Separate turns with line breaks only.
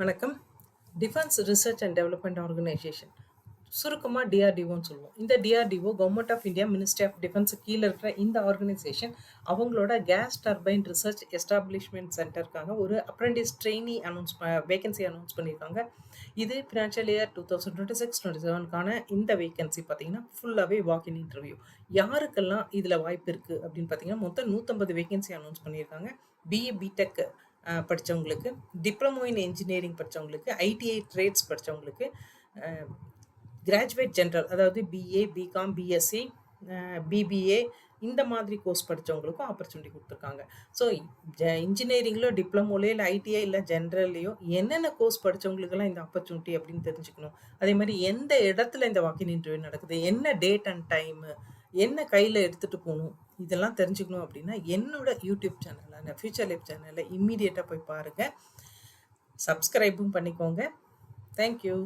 வணக்கம். Defence research and development organisation. சுருக்கமா டிஆர்டிஓன்னு சொல்லுவோம். இந்த DRDO government of India ministry of டிஃபென்ஸுக்கு கீழ இருக்கிற இந்த ஆர்கனைசேஷன், அவங்களோட கேஸ் டர்பைன் ரிசர்ச் எஸ்டாப்ளிஷ்மென்ட் சென்டருக்காக ஒரு அப்ரென்டிஸ் ட்ரெய்னி வேகன்சி அனௌன்ஸ் பண்ணியிருக்காங்க. இது ஃபினான்ஷியல் இயர் 2026-27க்கான இந்த வேகன்சி பார்த்தீங்கன்னா, ஃபுல்லாவே வாக் இன் இன்டர்வியூ. யாருக்கெல்லாம் இதுல வாய்ப்பு இருக்கு அப்படின்னு பார்த்தீங்கன்னா, மொத்தம் 150 வேகன்சி அனௌன்ஸ் பண்ணியிருக்காங்க. பிஇ, பிடெக் படிச்சவங்களுக்கு, டிப்ளமோ இன் என்ஜினியரிங் படிச்சவங்களுக்கு, ஐடிஐ ட்ரேட்ஸ் படிச்சவங்களுக்கு, அ கிராஜுவேட் ஜெனரல் அதாவது பிஏ, பிகாம், பிஎஸ்சி, பிபிஏ இந்த மாதிரி கோர்ஸ் படிச்சவங்களுக்கும் ஆப்பர்ச்சுனிட்டி குடுத்துருக்காங்க. ஸோ இன்ஜினியரிங்லயோ, டிப்ளமோலயோ, இல்ல ஐடிஐ இல்ல ஜெனரல்லயோ என்னென்ன கோர்ஸ் படிச்சவங்களுக்கெல்லாம் இந்த ஆப்பர்ச்சுனிட்டி அப்படின்னு தெரிஞ்சுக்கணும். அதே மாரி எந்த இடத்துல இந்த வாக் இன் இன்டர்வியூ நடக்குது, என்ன டேட் அண்ட் டைமு, என்ன கையில எடுத்துட்டு போணும், இதெல்லாம் தெரிஞ்சுக்கணும் அப்படின்னா, என்னோட யூடியூப் சேனலான ஃபியூச்சர் லைஃப் சேனல இம்மீடியட்டா போய் பாருங்க. சப்ஸ்கிரைபும் பண்ணிக்கோங்க. Thank you.